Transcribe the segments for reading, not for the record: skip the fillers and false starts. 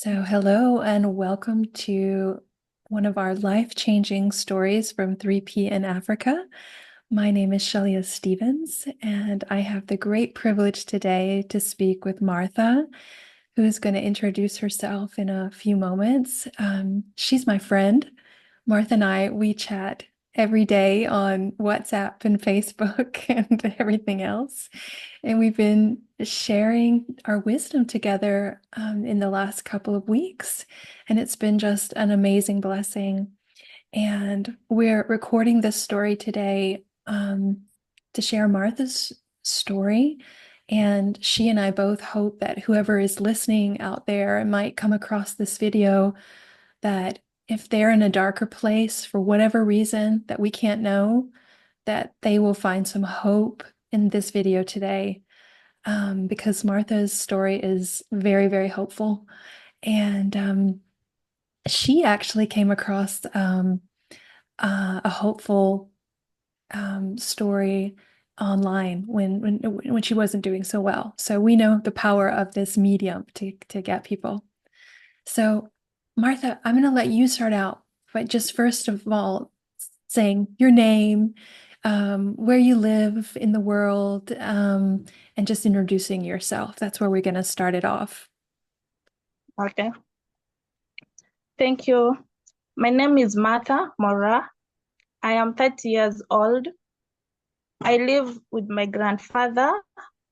Hello and welcome to one of our life-changing stories from 3P in Africa. My name is Shailia Stevens, and I have the great privilege today to speak with Martha, who is going to introduce herself in a few moments. She's my friend. Martha and we chat every day on WhatsApp and Facebook and everything else. And we've been sharing our wisdom together in the last couple of weeks. And it's been just an amazing blessing. And we're recording this story today to share Martha's story. And she and I both hope that whoever is listening out there might come across this video, that if they're in a darker place for whatever reason that we can't know, that they will find some hope in this video today. Because Martha's story is very, very hopeful. And she actually came across a hopeful story online when she wasn't doing so well. So we know the power of this medium to get people. So Martha, I'm going to let you start out, but just first of all, saying your name, where you live in the world, and just introducing yourself. That's where we're going to start it off. Okay. Thank you. My name is Martha MORAA. I am 30 years old. I live with my grandfather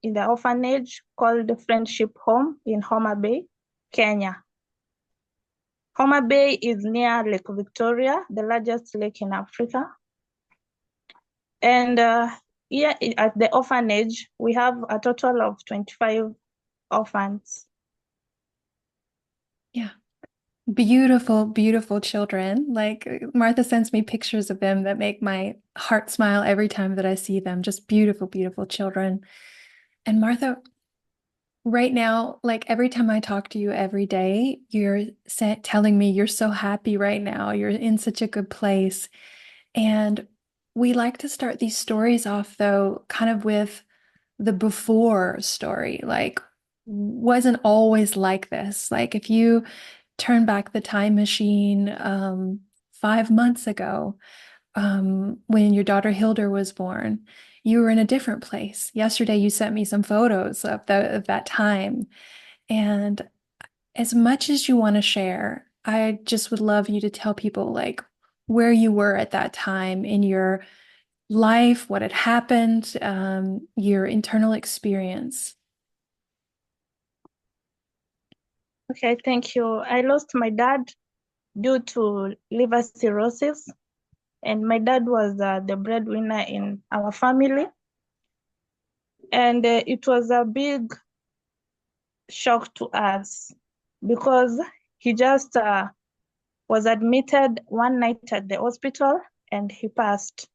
in the orphanage called Friendship Home in Homa Bay, Kenya. Homa Bay is near Lake Victoria, the largest lake in Africa. And here at the orphanage, we have a total of 25 orphans. Yeah. Beautiful, beautiful children. Like Martha sends me pictures of them that make my heart smile every time that I see them. Just beautiful, beautiful children. And Martha, right now, like every time I talk to you every day, you're telling me you're so happy right now. You're in such a good place. And we like to start these stories off, though, kind of with the before story. Like, wasn't always like this. Like, if you turn back the time machine 5 months ago, when your daughter Hilda was born, you were in a different place. Yesterday, you sent me some photos of that time. And as much as you want to share, I just would love you to tell people like where you were at that time in your life, what had happened, your internal experience. Okay, thank you. I lost my dad due to liver cirrhosis, and my dad was the breadwinner in our family. And it was a big shock to us because he just was admitted one night at the hospital and he passed.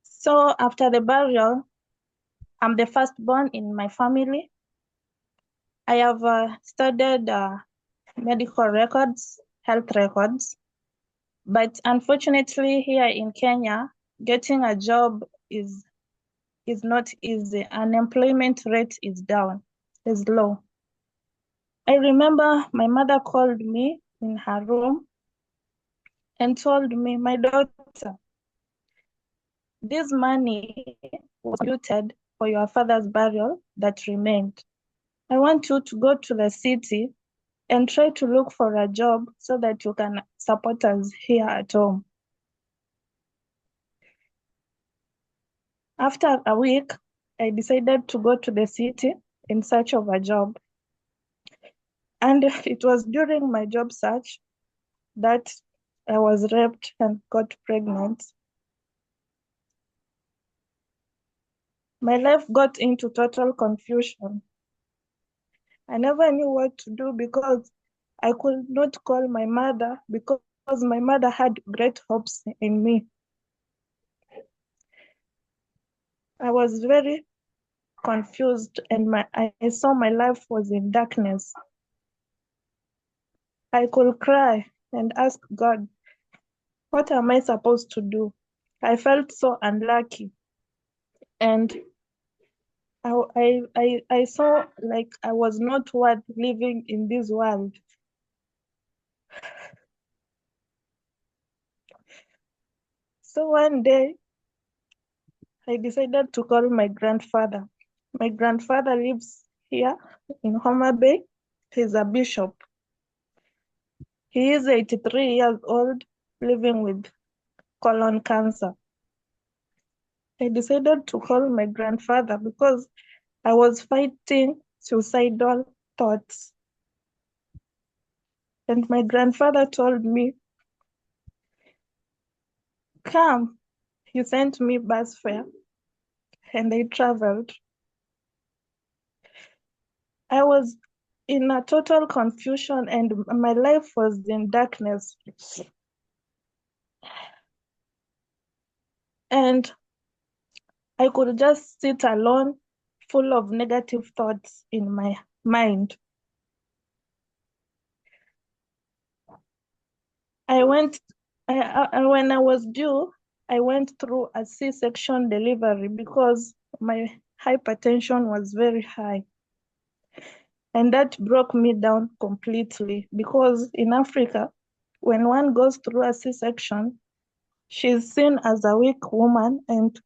So after the burial, I'm the firstborn in my family. I have studied medical records, health records, but unfortunately here in Kenya, getting a job is not easy. Unemployment rate is down, is low. I remember my mother called me in her room and told me, my daughter, this money was contributed for your father's burial that remained. I want you to go to the city and try to look for a job so that you can support us here at home. After a week, I decided to go to the city in search of a job. And it was during my job search that I was raped and got pregnant. My life got into total confusion. I never knew what to do because I could not call my mother because my mother had great hopes in me. I was very confused and I saw my life was in darkness. I could cry and ask God, what am I supposed to do? I felt so unlucky. And I saw like I was not worth living in this world. So one day, I decided to call my grandfather. My grandfather lives here in Homa Bay. He's a bishop. He is 83 years old, living with colon cancer. I decided to call my grandfather because I was fighting suicidal thoughts. And my grandfather told me, come. He sent me bus fare and I traveled. I was in a total confusion and my life was in darkness. And I could just sit alone, full of negative thoughts in my mind. When I was due, I went through a C-section delivery because my hypertension was very high. And that broke me down completely because in Africa, when one goes through a C-section, she's seen as a weak woman and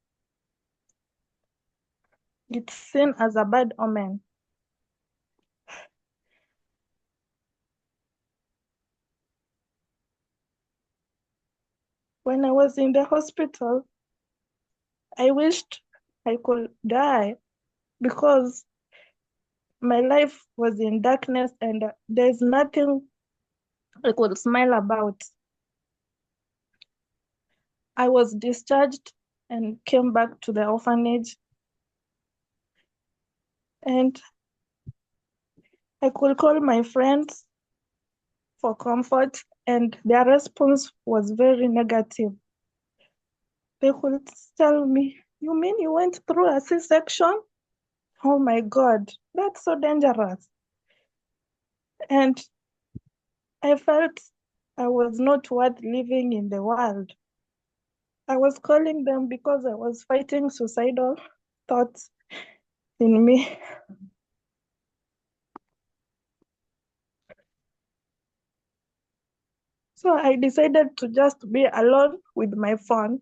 it's seen as a bad omen. When I was in the hospital, I wished I could die because my life was in darkness and there's nothing I could smile about. I was discharged and came back to the orphanage, and I could call my friends for comfort and their response was very negative. They could tell me, you mean you went through a C-section? Oh my God, that's so dangerous. And I felt I was not worth living in the world. I was calling them because I was fighting suicidal thoughts in me. So I decided to just be alone with my phone.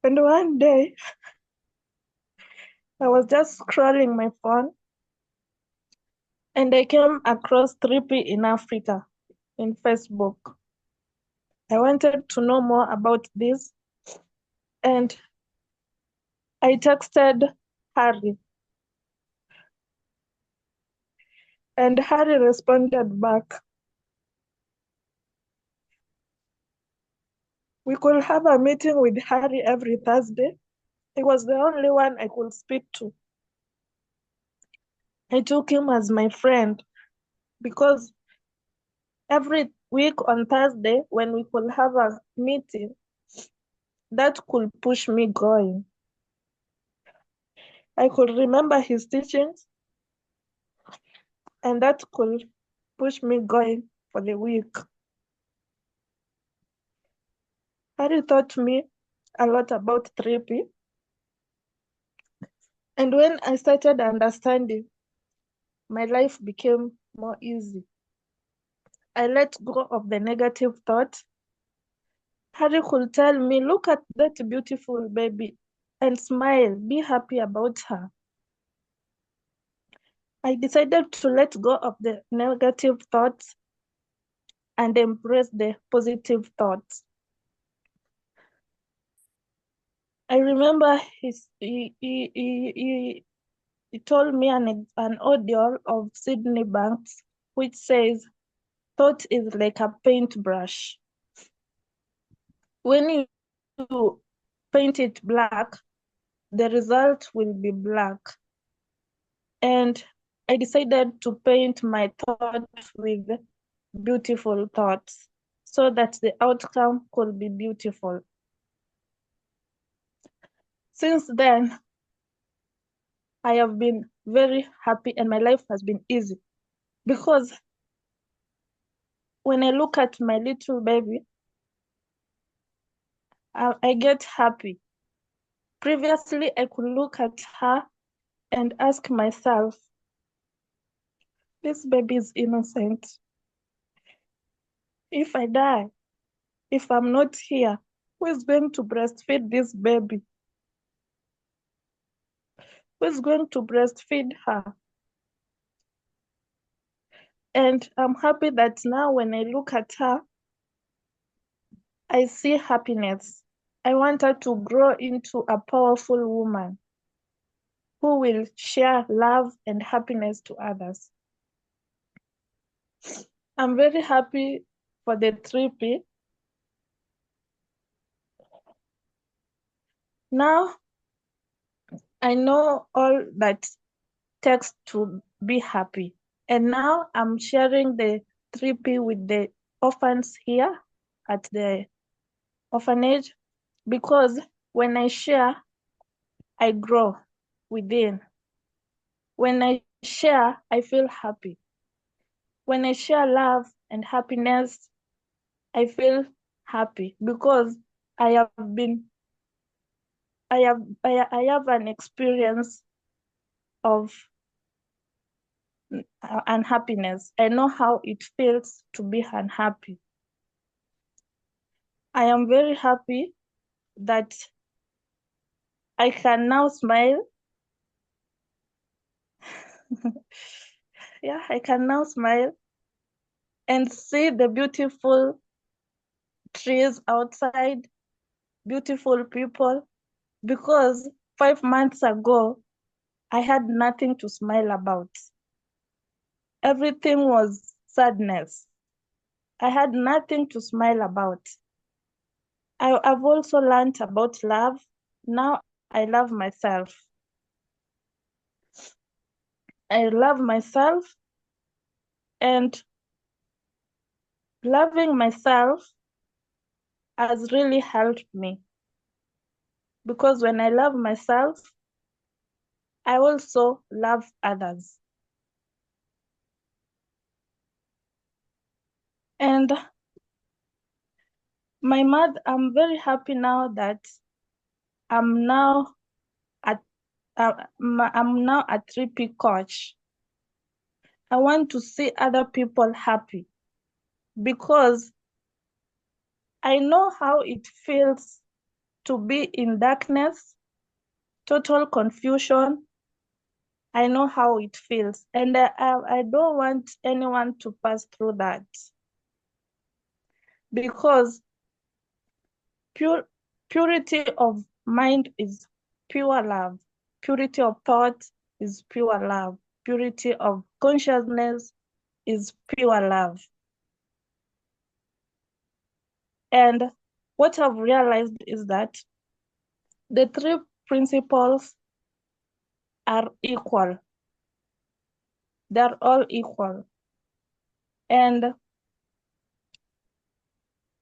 And one day, I was just scrolling my phone and I came across 3P in Africa in Facebook. I wanted to know more about this and I texted Harry. And Harry responded back. We could have a meeting with Harry every Thursday. He was the only one I could speak to. I took him as my friend because every week on Thursday, when we could have a meeting, that could push me going. I could remember his teachings, and that could push me going for the week. Harry taught me a lot about 3P. And when I started understanding, my life became more easy. I let go of the negative thoughts. Harry could tell me, look at that beautiful baby and smile, be happy about her. I decided to let go of the negative thoughts and embrace the positive thoughts. I remember he told me an audio of Sydney Banks, which says, thought is like a paintbrush. When you paint it black, the result will be black. And I decided to paint my thoughts with beautiful thoughts so that the outcome could be beautiful. Since then, I have been very happy and my life has been easy because when I look at my little baby, I get happy. Previously, I could look at her and ask myself, this baby is innocent. If I die, if I'm not here, who is going to breastfeed this baby? Who is going to breastfeed her? And I'm happy that now when I look at her, I see happiness. I want her to grow into a powerful woman who will share love and happiness to others. I'm very happy for the 3P. Now I know all that takes to be happy. And now I'm sharing the 3P with the orphans here at the orphanage, because when I share, I grow within. When I share, I feel happy. When I share love and happiness, I feel happy because I have an experience of unhappiness. I know how it feels to be unhappy. I am very happy that I can now smile. Yeah, I can now smile and see the beautiful trees outside, beautiful people, because 5 months ago, I had nothing to smile about. Everything was sadness. I had nothing to smile about. I've also learned about love. Now I love myself. I love myself, and loving myself has really helped me, because when I love myself, I also love others. And my mother, I'm very happy now that I'm now at I'm now a 3P coach. I want to see other people happy, because I know how it feels to be in darkness, total confusion. I know how it feels, and I don't want anyone to pass through that, because purity of mind is pure love. Purity of thought is pure love. Purity of consciousness is pure love. And what I've realized is that the 3 principles are equal. They're all equal. And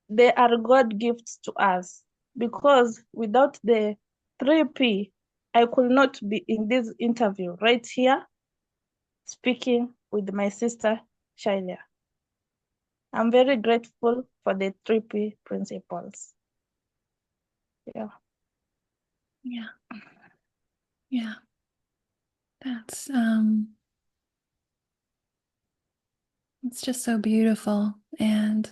they are God gifts to us, because without the 3P, I could not be in this interview right here speaking with my sister, Shailia. I'm very grateful for the 3P principles. Yeah. Yeah. Yeah. That's it's just so beautiful. And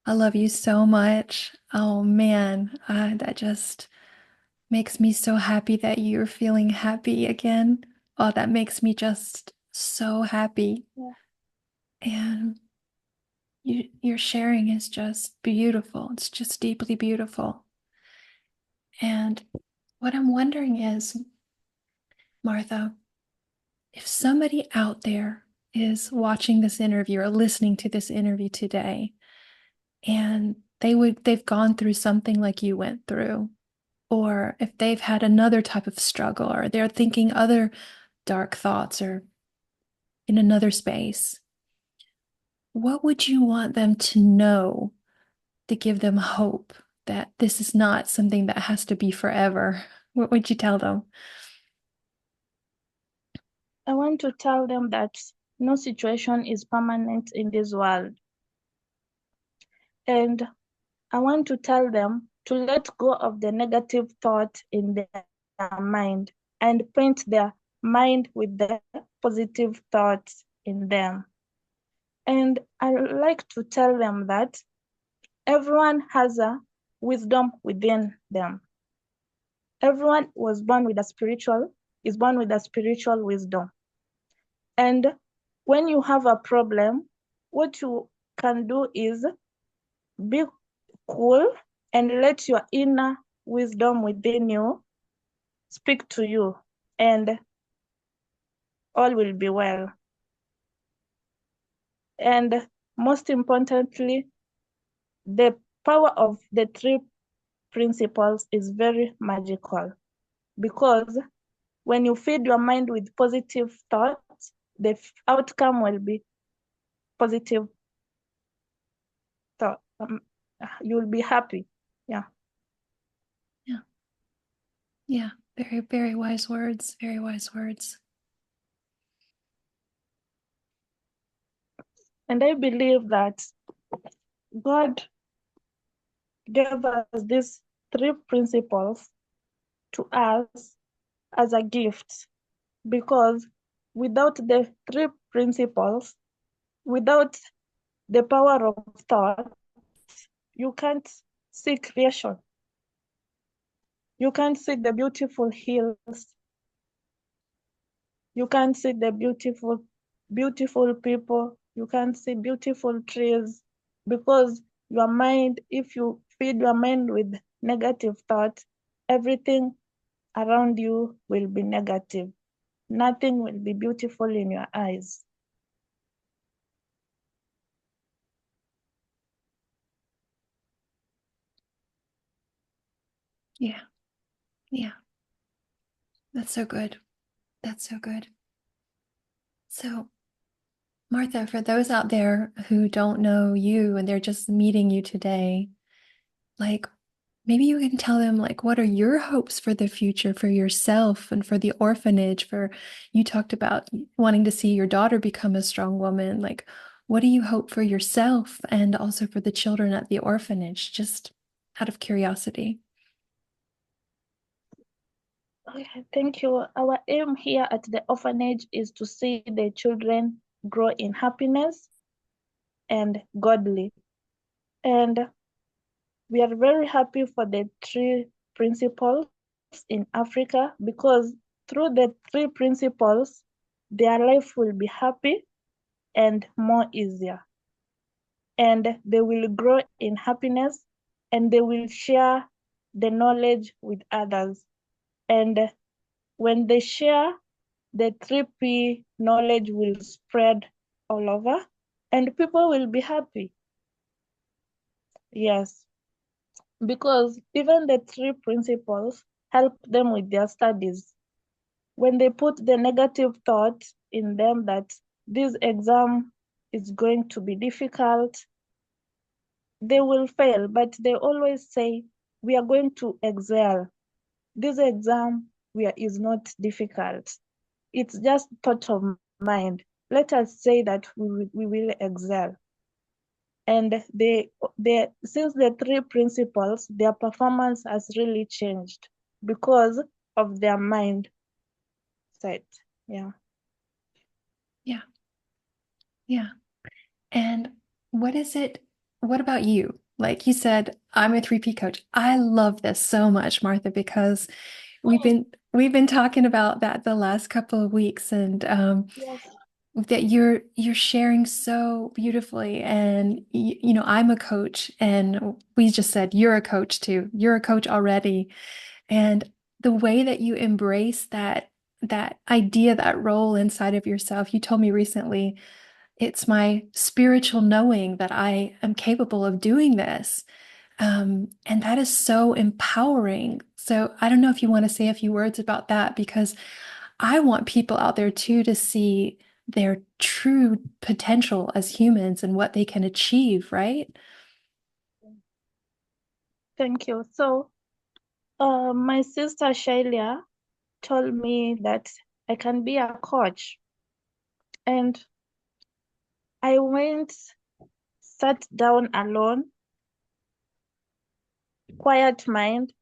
I love you so much. Oh man, that just makes me so happy that you're feeling happy again. Oh, that makes me just so happy. Yeah. And your sharing is just beautiful. It's just deeply beautiful. And what I'm wondering is, Martha, if somebody out there is watching this interview or listening to this interview today, and they've gone through something like you went through, or if they've had another type of struggle, or they're thinking other dark thoughts or in another space, what would you want them to know to give them hope that this is not something that has to be forever? What would you tell them? I want to tell them that no situation is permanent in this world. And I want to tell them to let go of the negative thought in their mind and paint their mind with the positive thoughts in them. And I like to tell them that everyone has a wisdom within them. Everyone is born with a spiritual wisdom. And when you have a problem, what you can do is be cool and let your inner wisdom within you speak to you, and all will be well. And most importantly, the power of the three principles is very magical, because when you feed your mind with positive thoughts, the outcome will be positive thought. You will be happy. Yeah. Yeah. Yeah. Very, very wise words. Very wise words. And I believe that God gave us these three principles to us as a gift, because without the three principles, without the power of thought, you can't see creation. You can't see the beautiful hills. You can't see the beautiful people. You can't see beautiful trees, because your mind, if you feed your mind with negative thoughts, everything around you will be negative. Nothing will be beautiful in your eyes. Yeah. Yeah. That's so good. That's so good. So, Martha, for those out there who don't know you and they're just meeting you today, like maybe you can tell them like what are your hopes for the future for yourself and for the orphanage, for you talked about wanting to see your daughter become a strong woman. Like what do you hope for yourself and also for the children at the orphanage, just out of curiosity? Okay, thank you. Our aim here at the orphanage is to see the children grow in happiness and godly. And we are very happy for the three principles in Africa, because through the three principles, their life will be happy and more easier. And they will grow in happiness, and they will share the knowledge with others. And when they share, the 3P knowledge will spread all over and people will be happy. Yes, because even the three principles help them with their studies. When they put the negative thought in them that this exam is going to be difficult, they will fail, but they always say, we are going to excel. This exam is not difficult. It's just thought of mind. Let us say that we will excel. And since the three principles, their performance has really changed because of their mind set. Yeah. Yeah. Yeah. And what is it? What about you? Like you said, I'm a 3P coach. I love this so much, Martha, because we've been talking about that the last couple of weeks, and Yes. that you're sharing so beautifully. And I'm a coach, and we just said you're a coach too. You're a coach already, and the way that you embrace that idea, that role inside of yourself. You told me recently it's my spiritual knowing that I am capable of doing this. And that is so empowering. So I don't know if you want to say a few words about that, because I want people out there too to see their true potential as humans and what they can achieve, right? Thank you. So, my sister Shailia told me that I can be a coach. And I sat down alone quiet mind,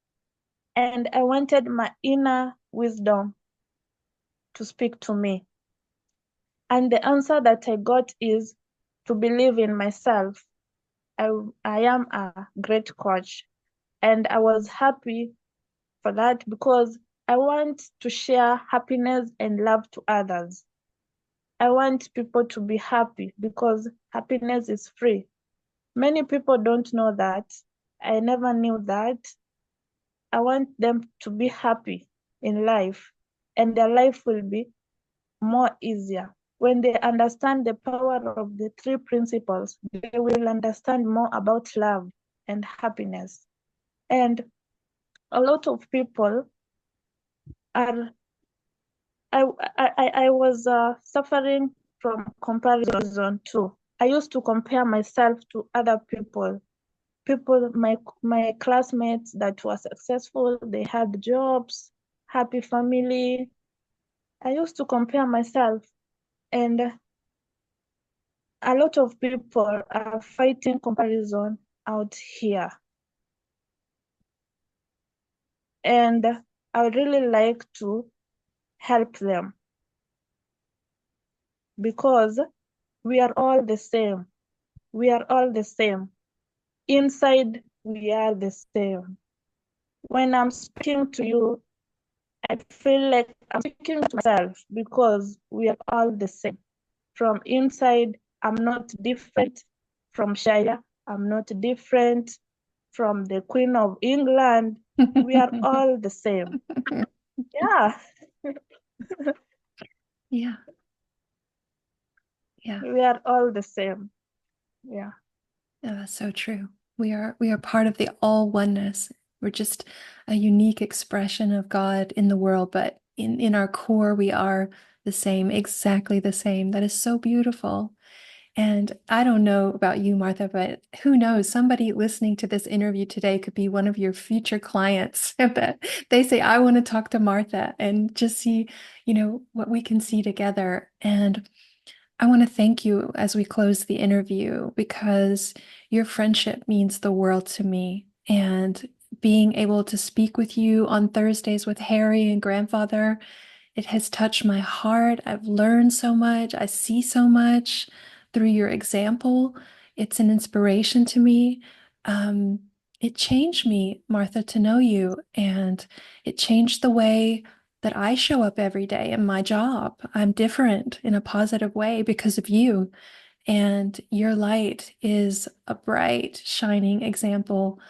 and I wanted my inner wisdom to speak to me. And the answer that I got is to believe in myself. I am a great coach. And I was happy for that because I want to share happiness and love to others. I want people to be happy because happiness is free. Many people don't know that. I never knew that. I want them to be happy in life, and their life will be more easier. When they understand the power of the three principles, they will understand more about love and happiness. And a lot of people are, I was suffering from comparison too. I used to compare myself to other people. My classmates that were successful, they had jobs, happy family. I used to compare myself, and a lot of people are fighting comparison out here. And I would really like to help them because we are all the same. We are all the same. Inside, we are the same. When I'm speaking to you, I feel like I'm speaking to myself because we are all the same. From inside, I'm not different from Shailia. I'm not different from the Queen of England. We are all the same. Yeah. Yeah. Yeah. We are all the same. Yeah. Yeah, that's so true. We are part of the all oneness. We're just a unique expression of God in the world, but in our core we are the same, exactly the same. That is so beautiful. And I don't know about you, Martha, but who knows? Somebody listening to this interview today could be one of your future clients that they say, I want to talk to Martha and just see, what we can see together. And I want to thank you as we close the interview because your friendship means the world to me. And being able to speak with you on Thursdays with Harry and grandfather, it has touched my heart. I've learned so much. I see so much through your example. It's an inspiration to me. Um, it changed me, Martha, to know you, and it changed the way that I show up every day in my job. I'm different in a positive way because of you. And your light is a bright, shining example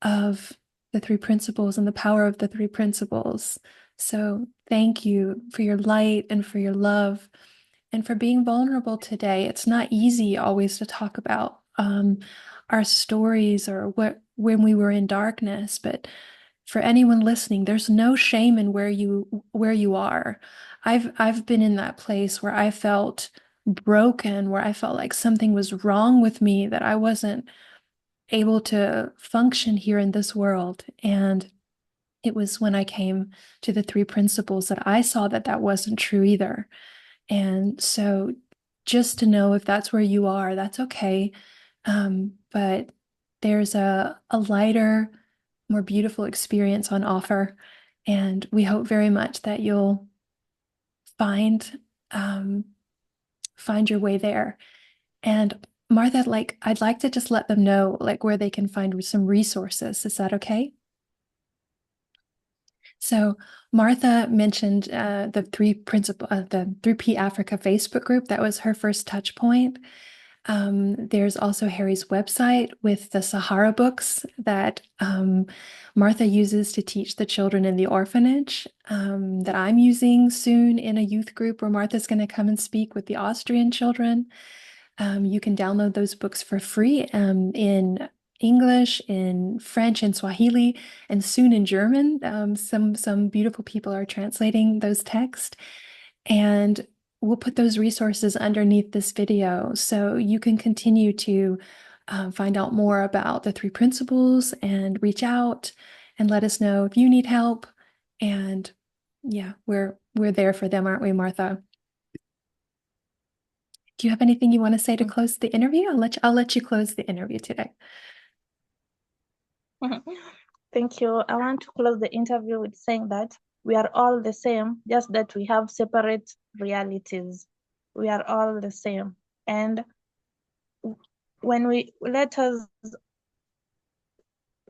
of the three principles and the power of the three principles. So thank you for your light and for your love and for being vulnerable today. It's not easy always to talk about our stories or what when we were in darkness, but for anyone listening, there's no shame in where you are. I've been in that place where I felt broken, where I felt like something was wrong with me, that I wasn't able to function here in this world. And it was when I came to the three principles that I saw that that wasn't true either. And so just to know if that's where you are, that's okay. But there's a lighter, more beautiful experience on offer. And we hope very much that you'll find um, find your way there. And Martha, I'd like to just let them know where they can find some resources. Is that okay? So Martha mentioned the 3P Africa Facebook group. That was her first touch point. There's also Harry's website with the Sahara books that Martha uses to teach the children in the orphanage, that I'm using soon in a youth group where Martha's going to come and speak with the Austrian children. You can download those books for free in English, in French, in Swahili, and soon in German. Some beautiful people are translating those texts, and we'll put those resources underneath this video so you can continue to find out more about the three principles and reach out and let us know if you need help. And yeah, we're there for them, aren't we, Martha? Do you have anything you want to say to close the interview? I'll let you close the interview today. Thank you. I want to close the interview with saying that we are all the same, just that we have separate realities. We are all the same. And when we let us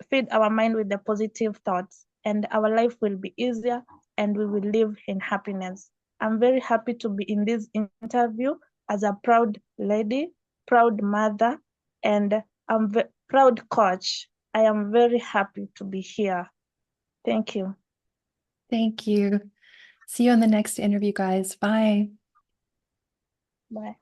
feed our mind with the positive thoughts, and our life will be easier and we will live in happiness. I'm very happy to be in this interview as a proud lady, proud mother, and I'm proud coach. I am very happy to be here. Thank you. Thank you. See you on the next interview, guys. Bye. Bye.